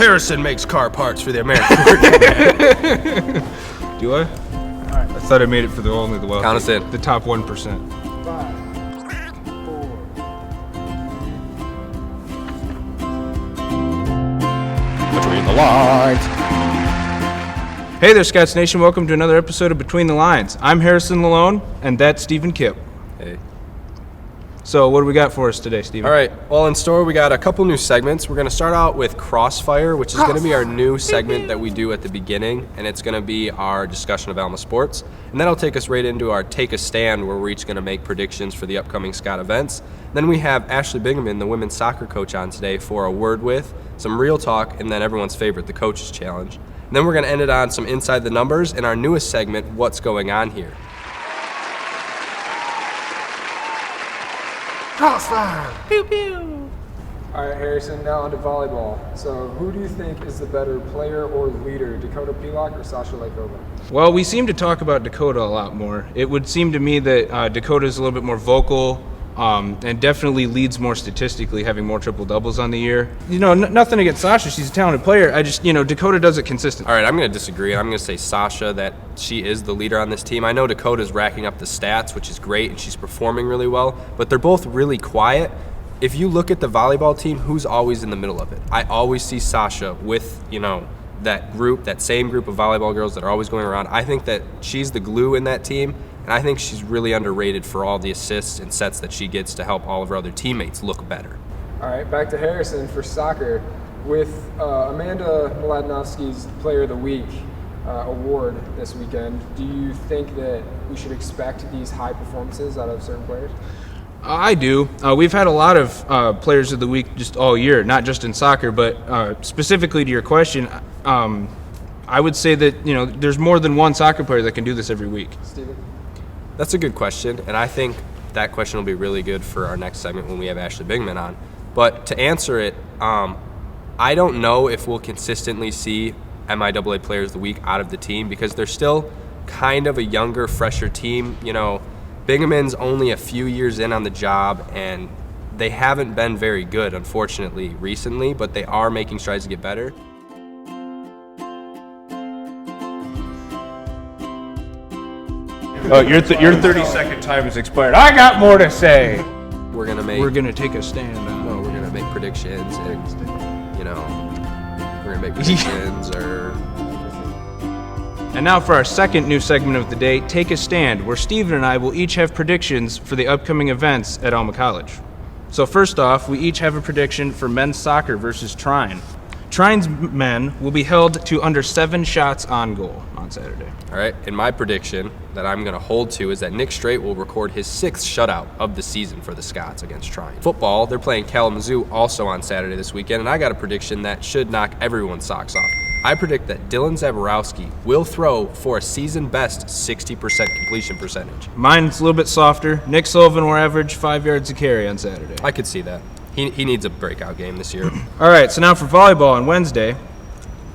Harrison makes car parts for the American working man. Do I? Alright. I thought I made it for the wealthy. Count us in. The top 1%. 5, 4. Between the lines. Hey there, Scouts Nation. Welcome to another episode of Between the Lines. I'm Harrison Lalone, and that's Stephen Kipp. Hey. So what do we got for us today, Stephen? All right. Well, in store, we got a couple new segments. We're going to start out with Crossfire, which is going to be our new segment that we do at the beginning, and it's going to be our discussion of Alma sports. And that'll take us right into our Take a Stand, where we're each going to make predictions for the upcoming Scott events. Then we have Ashley Bingaman, the women's soccer coach, on today for a word with, some real talk, and then everyone's favorite, the Coach's Challenge. And then we're going to end it on some Inside the Numbers and our newest segment, What's Going On Here. Crossfire! Pew pew! All right, Harrison, now on to volleyball. So who do you think is the better player or leader, Dakota Pilak or Sasha Lakova? Well, we seem to talk about Dakota a lot more. It would seem to me that Dakota is a little bit more vocal and definitely leads more statistically, having more triple doubles on the year. You know, nothing against Sasha. She's a talented player. Dakota does it consistently. All right, I'm going to disagree. I'm going to say Sasha, that she is the leader on this team. I know Dakota's racking up the stats, which is great, and she's performing really well, but they're both really quiet. If you look at the volleyball team, who's always in the middle of it? I always see Sasha with, that group, that same group of volleyball girls that are always going around. I think that she's the glue in that team, and I think she's really underrated for all the assists and sets that she gets to help all of her other teammates look better. All right, back to Harrison for soccer. With Amanda Mladnovsky's Player of the Week award this weekend, do you think that we should expect these high performances out of certain players? I do. We've had a lot of players of the week just all year, not just in soccer, but specifically to your question, I would say that there's more than one soccer player that can do this every week. Steven? That's a good question, and I think that question will be really good for our next segment when we have Ashley Bingaman on. But to answer it, I don't know if we'll consistently see MIAA Players of the Week out of the team because they're still kind of a younger, fresher team. Bingaman's only a few years in on the job, and they haven't been very good, unfortunately, recently, but they are making strides to get better. Oh, your 30-second time has expired. I got more to say. We're gonna take a stand. No, we're gonna make predictions, and we're gonna make predictions And now for our second new segment of the day, Take a Stand, where Steven and I will each have predictions for the upcoming events at Alma College. So first off, we each have a prediction for men's soccer versus Trine. Trine's men will be held to under 7 shots on goal on Saturday. All right, and my prediction that I'm going to hold to is that Nick Straight will record his 6th shutout of the season for the Scots against Trine. Football, they're playing Kalamazoo also on Saturday this weekend, and I got a prediction that should knock everyone's socks off. I predict that Dylan Zaborowski will throw for a season-best 60% completion percentage. Mine's a little bit softer. Nick Sullivan will average 5 yards a carry on Saturday. I could see that. He needs a breakout game this year. All right, so now for volleyball on Wednesday,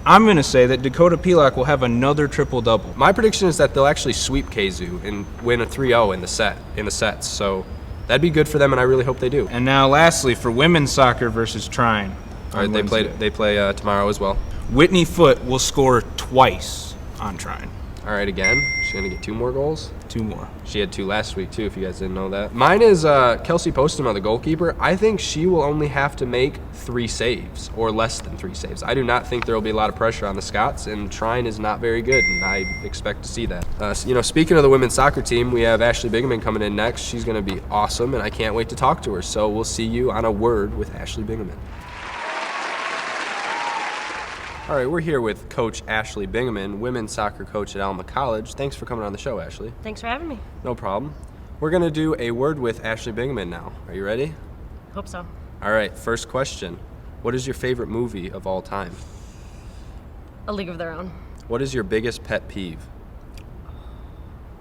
I'm going to say that Dakota Pilak will have another triple-double. My prediction is that they'll actually sweep KZoo and win a 3-0 in the sets. So that'd be good for them, and I really hope they do. And now lastly, for women's soccer versus Trine. All right, they play tomorrow as well. Whitney Foote will score twice on Trine. All right, again, she's going to get 2 more goals? 2 more. She had 2 last week, too, if you guys didn't know that. Mine is Kelsey Postema, the goalkeeper. I think she will only have to make 3 saves, or less than 3 saves. I do not think there will be a lot of pressure on the Scots, and Trine is not very good, and I expect to see that. Speaking of the women's soccer team, we have Ashley Bingaman coming in next. She's going to be awesome, and I can't wait to talk to her. So we'll see you on a word with Ashley Bingaman. All right, we're here with Coach Ashley Bingaman, women's soccer coach at Alma College. Thanks for coming on the show, Ashley. Thanks for having me. No problem. We're going to do a word with Ashley Bingaman now. Are you ready? Hope so. All right, first question. What is your favorite movie of all time? A League of Their Own. What is your biggest pet peeve?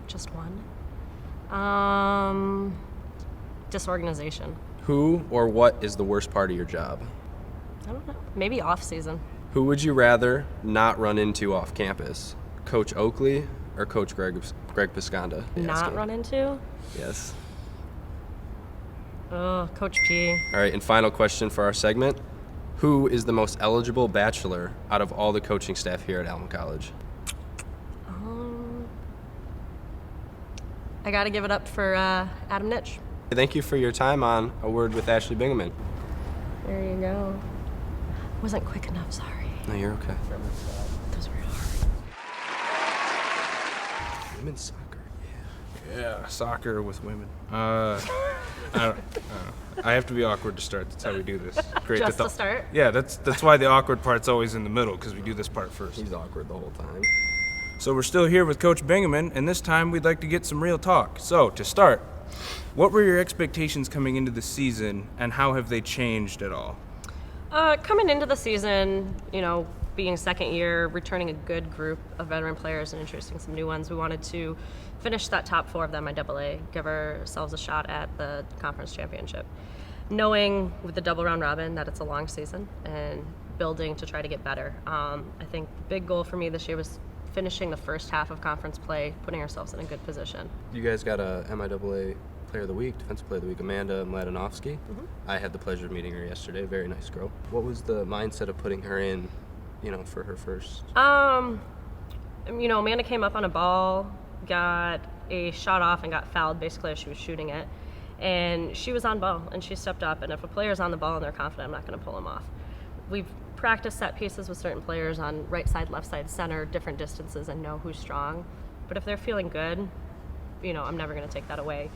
Just one. Disorganization. Who or what is the worst part of your job? I don't know. Maybe off season. Who would you rather not run into off campus? Coach Oakley or Coach Greg Pisconda? Not run into? Yes. Oh, Coach P. All right, and final question for our segment. Who is the most eligible bachelor out of all the coaching staff here at Alma College? I got to give it up for Adam Nycz. Thank you for your time on A Word with Ashley Bingaman. There you go. Wasn't quick enough, sorry. No, you're okay. Those were hard. Women's soccer, Yeah, soccer with women. I don't know. I have to be awkward to start. That's how we do this. Great. Just to start? Yeah, that's why the awkward part's always in the middle, because we do this part first. He's awkward the whole time. So we're still here with Coach Bingaman, and this time we'd like to get some real talk. So to start, what were your expectations coming into the season, and how have they changed at all? Coming into the season, being second year, returning a good group of veteran players and introducing some new ones, we wanted to finish that top 4 of the MIAA, give ourselves a shot at the conference championship. Knowing with the double round robin that it's a long season and building to try to get better. I think the big goal for me this year was finishing the first half of conference play, putting ourselves in a good position. You guys got a MIAA Player of the Week, Defensive Player of the Week, Amanda Mladinovsky. I had the pleasure of meeting her yesterday. Very nice girl. What was the mindset of putting her in, for her first? Amanda came up on a ball, got a shot off and got fouled basically as she was shooting it. And she was on ball and she stepped up, and if a player's on the ball and they're confident, I'm not going to pull them off. We've practiced set pieces with certain players on right side, left side, center, different distances, and know who's strong. But if they're feeling good, I'm never going to take that away.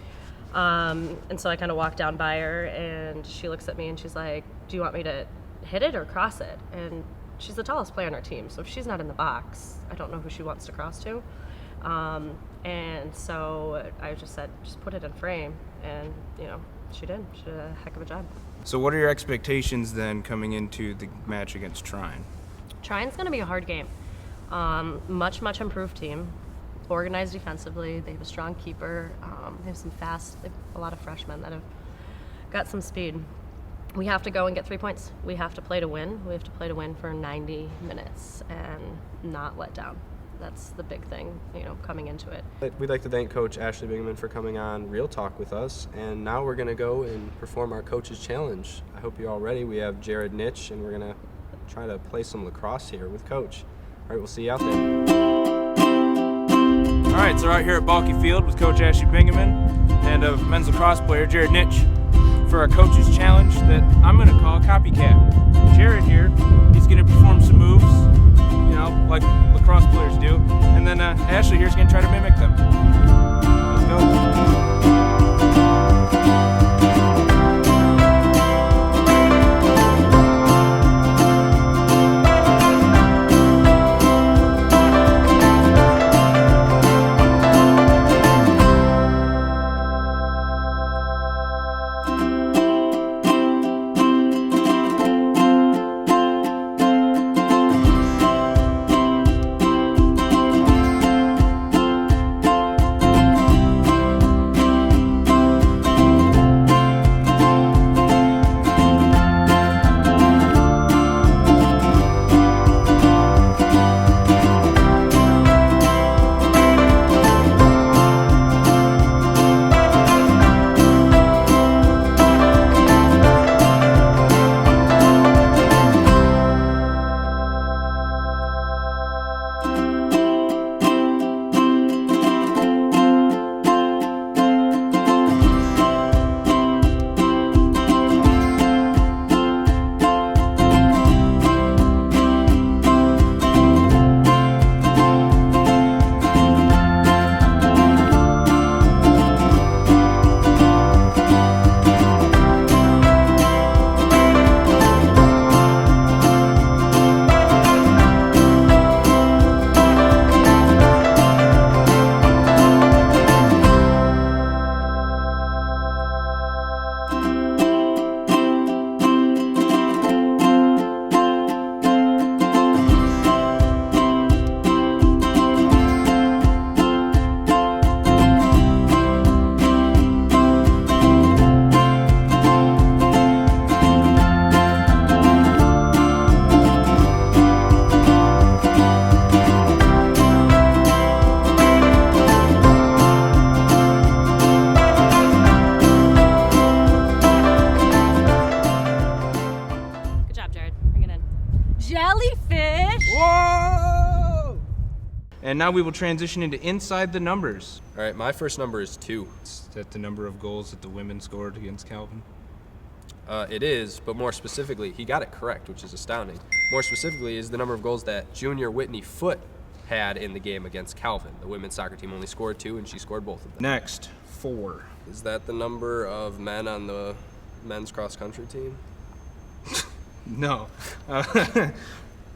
And so I kind of walked down by her and she looks at me and she's like, do you want me to hit it or cross it? And she's the tallest player on our team, so if she's not in the box, I don't know who she wants to cross to. And so I just said, just put it in frame, and she did. She did a heck of a job. So what are your expectations then coming into the match against Trine? Trine's going to be a hard game. Much improved team, organized defensively. They have a strong keeper. They have some fast. They have a lot of freshmen that have got some speed. We have to go and get 3 points. We have to play to win. We have to play to win for 90 minutes and not let down. That's the big thing, coming into it. We'd like to thank Coach Ashley Bingaman for coming on Real Talk with us, and now we're going to go and perform our Coach's Challenge. I hope you're all ready. We have Jared Nycz, and we're going to try to play some lacrosse here with Coach. All right, we'll see you out there. All right, so we're out here at Balky Field with Coach Ashley Bingaman and a men's lacrosse player, Jared Nycz, for our Coach's Challenge that I'm going to call Copycat. Jared here, he's going to perform some moves, like lacrosse players do, and then Ashley here's going to try to mimic them. Let's go. jellyfish. Whoa! And now we will transition into Inside the Numbers. All right, my first number is 2. Is that the number of goals that the women scored against Calvin? It is, but more specifically, he got it correct, which is astounding. More specifically is the number of goals that Junior Whitney Foote had in the game against Calvin. The women's soccer team only scored 2, and she scored both of them. Next, 4. Is that the number of men on the men's cross-country team? No.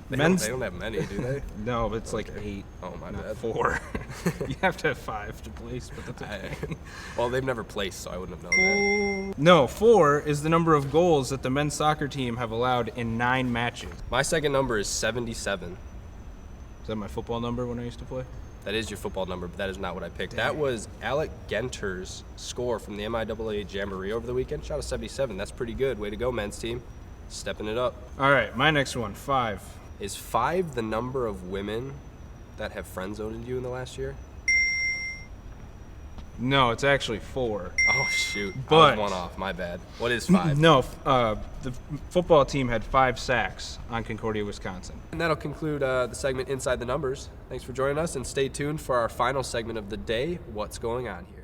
They don't have many, do they? No, it's like 8. Oh, my not bad. 4. You have to have 5 to place, but that's okay. Well, they've never placed, so I wouldn't have known that. No, 4 is the number of goals that the men's soccer team have allowed in 9 matches. My second number is 77. Is that my football number when I used to play? That is your football number, but that is not what I picked. That was Alec Genter's score from the MIAA Jamboree over the weekend. Shot a 77. That's pretty good. Way to go, men's team. Stepping it up. All right, my next one, 5. Is 5 the number of women that have friend-zoned you in the last year? No, it's actually 4. Oh, shoot. But- I was one off. My bad. What is 5? No, the football team had 5 sacks on Concordia, Wisconsin. And that'll conclude the segment Inside the Numbers. Thanks for joining us, and stay tuned for our final segment of the day, What's Going On Here?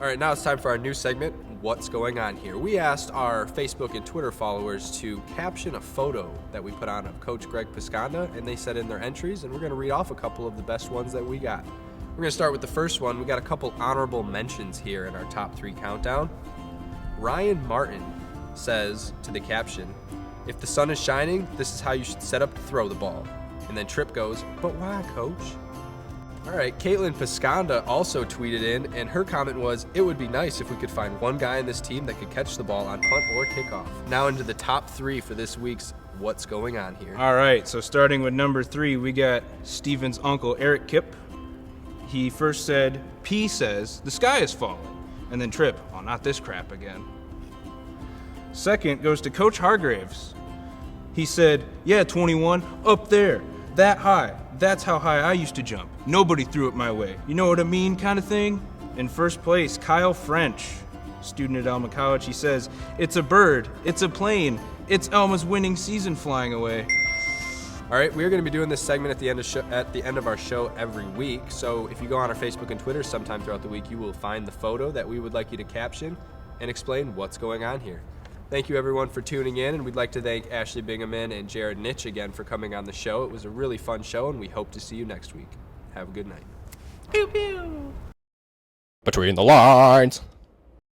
All right, now it's time for our new segment, What's Going On Here? We asked our Facebook and Twitter followers to caption a photo that we put on of Coach Greg Pisconda, and they sent in their entries, and we're going to read off a couple of the best ones that we got. We're going to start with the first one. We got a couple honorable mentions here in our top 3 countdown. Ryan Martin says to the caption, "If the sun is shining, this is how you should set up to throw the ball." And then Tripp goes, "But why, coach?" All right, Caitlin Pisconda also tweeted in, and her comment was, "It would be nice if we could find one guy in this team that could catch the ball on punt or kickoff." Now into the top 3 for this week's What's Going On Here. All right, so starting with number 3, we got Steven's uncle, Eric Kipp. He first said, P says, "The sky is falling." And then Tripp, "Oh, not this crap again." Second goes to Coach Hargraves. He said, "Yeah, 21, up there, that high. That's how high I used to jump. Nobody threw it my way. You know what I mean, kind of thing?" In first place, Kyle French, student at Alma College. He says, "It's a bird, it's a plane, it's Alma's winning season flying away." All right, we're going to be doing this segment at the end of our show every week. So if you go on our Facebook and Twitter sometime throughout the week, you will find the photo that we would like you to caption and explain what's going on here. Thank you, everyone, for tuning in, and we'd like to thank Ashley Bingaman and Jared Nycz again for coming on the show. It was a really fun show, and we hope to see you next week. Have a good night. Pew pew. Between the lines.